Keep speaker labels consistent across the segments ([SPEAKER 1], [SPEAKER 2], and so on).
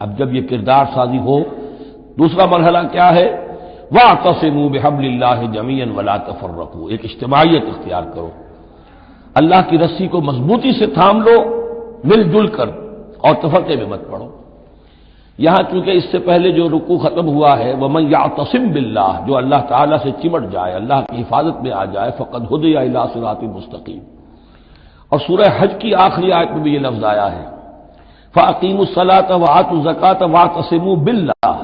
[SPEAKER 1] اب جب یہ کردار سازی ہو، دوسرا مرحلہ کیا ہے؟ وَاعْتَصِمُوا بِحَبْلِ اللَّهِ جَمِيعًا وَلَا تَفَرَّقُوا، ایک اجتماعیت اختیار کرو، اللہ کی رسی کو مضبوطی سے تھام لو مل جل کر، اور تفرقے میں مت پڑو۔ یہاں چونکہ اس سے پہلے جو رکوع ختم ہوا ہے وَمَن يَعْتَصِم بِاللَّهِ، جو اللہ تعالیٰ سے چمٹ جائے، اللہ کی حفاظت میں آ جائے، فَقَدْ هُدِيَ إِلَىٰ صِرَاطٍ مُسْتَقِيمٍ۔ اور سورہ حج کی آخری آیت میں بھی یہ لفظ آیا ہے فَأَقِیمُوا الصَّلَاةَ وَآتُوا الزَّکَاةَ وَاعْتَصِمُوا بِاللَّهِ۔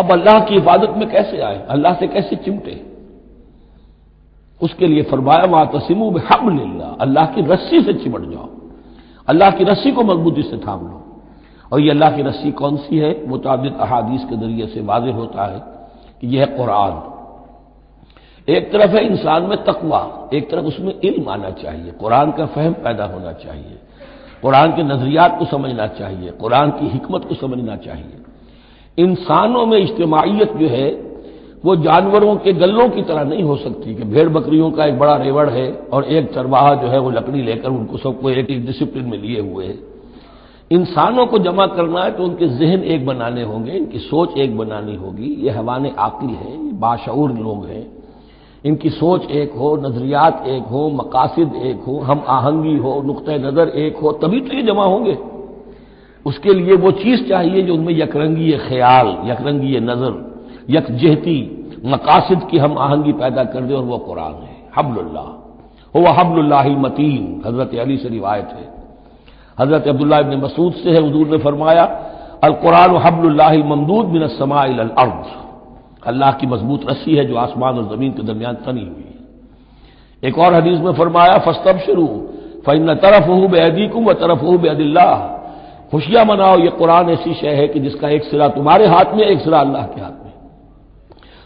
[SPEAKER 1] اب اللہ کی عبادت میں کیسے آئے، اللہ سے کیسے چمٹے؟ اس کے لیے فرمایا وَاعْتَصِمُوا بِحَبْلِ اللَّهِ، اللہ کی رسی سے چمٹ جاؤ، اللہ کی رسی کو مضبوطی سے تھام لو۔ اور یہ اللہ کی رسی کون سی ہے؟ متعدد احادیث کے ذریعے سے واضح ہوتا ہے کہ یہ ہے قرآن۔ ایک طرف ہے انسان میں تقویٰ، ایک طرف اس میں علم آنا چاہیے، قرآن کا فہم پیدا ہونا چاہیے، قرآن کے نظریات کو سمجھنا چاہیے، قرآن کی حکمت کو سمجھنا چاہیے۔ انسانوں میں اجتماعیت جو ہے وہ جانوروں کے گلوں کی طرح نہیں ہو سکتی کہ بھیڑ بکریوں کا ایک بڑا ریوڑ ہے اور ایک چرواہا جو ہے وہ لکڑی لے کر ان کو سب کو ایک ڈسپلن میں لیے ہوئے ہے۔ انسانوں کو جمع کرنا ہے تو ان کے ذہن ایک بنانے ہوں گے، ان کی سوچ ایک بنانی ہوگی۔ یہ حیوان عاقل ہیں، یہ باشعور لوگ ہیں، ان کی سوچ ایک ہو، نظریات ایک ہو، مقاصد ایک ہو، ہم آہنگی ہو، نقطہ نظر ایک ہو، تبھی تو یہ جمع ہوں گے۔ اس کے لیے وہ چیز چاہیے جو ان میں یکرنگی خیال، یکرنگی نظر، یکجہتی مقاصد کی ہم آہنگی پیدا کر دے، اور وہ قرآن ہے۔ حبل اللہ هو حبل اللہ المتین، حضرت علی سے روایت ہے۔ حضرت عبداللہ ابن مسعود سے ہے، حضور نے فرمایا القرآن حبل اللہ الممدود من السماء الى الارض، اللہ کی مضبوط رسی ہے جو آسمان اور زمین کے درمیان تنی ہوئی ہے۔ ایک اور حدیث میں فرمایا فاستبشروا فإن طرفه بأيديكم وطرفه بيد الله، خوشیاں مناؤ، یہ قرآن ایسی شے ہے کہ جس کا ایک سرا تمہارے ہاتھ میں، ایک سرا اللہ کے ہاتھ میں۔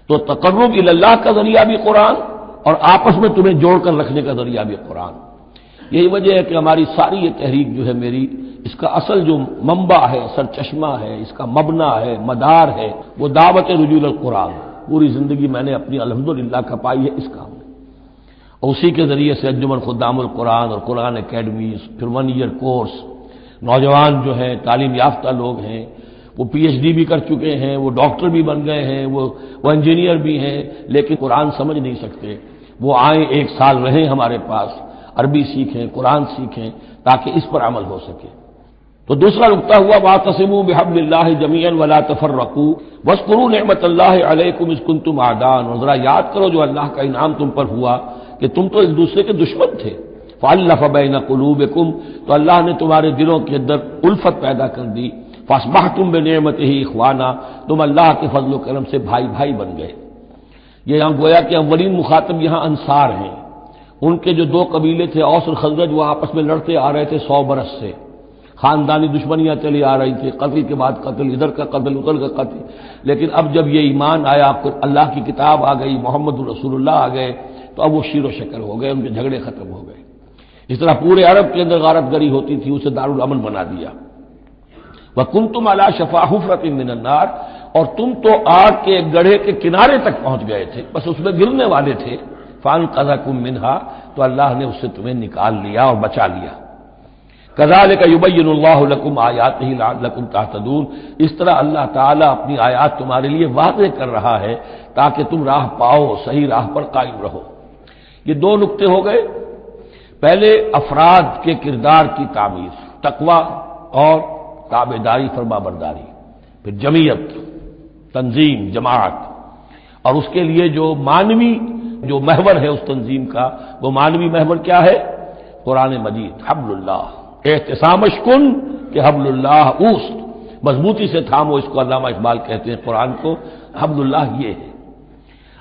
[SPEAKER 1] تو تقرب الی اللہ کا ذریعہ بھی قرآن، اور آپس میں تمہیں جوڑ کر رکھنے کا ذریعہ بھی قرآن۔ یہی وجہ ہے کہ ہماری ساری یہ تحریک جو ہے میری، اس کا اصل جو منبع ہے، سر چشمہ ہے، اس کا مبنا ہے، مدار ہے، وہ دعوت رجوع القرآن۔ پوری زندگی میں نے اپنی الحمدللہ کھپائی ہے اس کام میں، اور اسی کے ذریعے سے انجمن خدام القرآن اور قرآن اکیڈمیز، پھر 1 ایئر کورس، نوجوان جو ہیں تعلیم یافتہ لوگ ہیں، وہ پی ایچ ڈی بھی کر چکے ہیں، وہ ڈاکٹر بھی بن گئے ہیں، وہ انجینئر بھی ہیں، لیکن قرآن سمجھ نہیں سکتے۔ وہ آئیں، 1 سال رہیں ہمارے پاس، عربی سیکھیں، قرآن سیکھیں، تاکہ اس پر عمل ہو سکے۔ تو دوسرا نقطہ ہوا واعتصموا بحبل اللہ جمیعا ولا تفرقوا واذکروا نعمت اللہ علیکم اذ کنتم اعداء، اور ذرا یاد کرو جو اللہ کا انعام تم پر ہوا کہ تم تو ایک دوسرے کے دشمن تھے۔ فالف بین قلوبکم، تو اللہ نے تمہارے دلوں کے اندر الفت پیدا کر دی۔ فاصبحتم بنعمتہ اخوانا، تم اللہ کے فضل و کرم سے بھائی بھائی بن گئے۔ یہ یہاں گویا کہ اولین مخاطب یہاں انصار ہیں۔ ان کے جو 2 قبیلے تھے اوس اور خزرج، وہ آپس میں لڑتے آ رہے تھے 100 برس سے، خاندانی دشمنیاں چلی آ رہی تھی، قتل کے بعد قتل، ادھر کا قتل ادھر کا قتل۔ لیکن اب جب یہ ایمان آیا، اللہ کی کتاب آ گئی، محمد رسول اللہ آ گئے، تو اب وہ شیر و شکر ہو گئے، ان کے جھگڑے ختم ہو گئے۔ اس طرح پورے عرب کے اندر غارت گری ہوتی تھی، اسے دارالامن بنا دیا۔ وَكُنْتُمْ عَلَىٰ شَفَا حُفْرَةٍ مِّنَ النَّارِ، اور تم تو آگ کے گڑھے کے کنارے تک پہنچ گئے تھے، بس اس میں گرنے والے تھے۔ فَأَنقَذَكُم مِّنْهَا، تو اللہ نے اس سے تمہیں نکال لیا اور بچا لیا۔ كَذَٰلِكَ يُبَيِّنُ اللَّهُ لَكُمْ آيَاتِهِ لَعَلَّكُمْ تَهْتَدُونَ، اس طرح اللہ تعالیٰ اپنی آیات تمہارے لیے واضح کر رہا ہے تاکہ تم راہ پاؤ، صحیح راہ پر قائم رہو۔ یہ 2 نقطے ہو گئے۔ پہلے افراد کے کردار کی تعمیر، تقویٰ اور تابعداری، فرما برداری، پھر جمعیت، تنظیم، جماعت، اور اس کے لیے جو مانوی جو محور ہے اس تنظیم کا، وہ مانوی محور کیا ہے؟ قرآن مجید، حبل اللہ، احتسامش کن کہ حبل اللہ اوست، مضبوطی سے تھامو، اس کو علامہ اقبال کہتے ہیں قرآن کو، حبل اللہ یہ ہے۔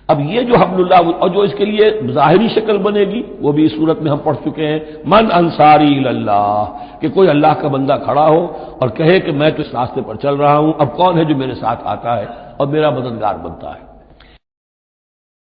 [SPEAKER 1] اب یہ جو حبل اللہ، اور جو اس کے لیے ظاہری شکل بنے گی، وہ بھی اس صورت میں ہم پڑھ چکے ہیں، من انصاری اللہ، کہ کوئی اللہ کا بندہ کھڑا ہو اور کہے کہ میں تو اس راستے پر چل رہا ہوں، اب کون ہے جو میرے ساتھ آتا ہے اور میرا مددگار بنتا ہے۔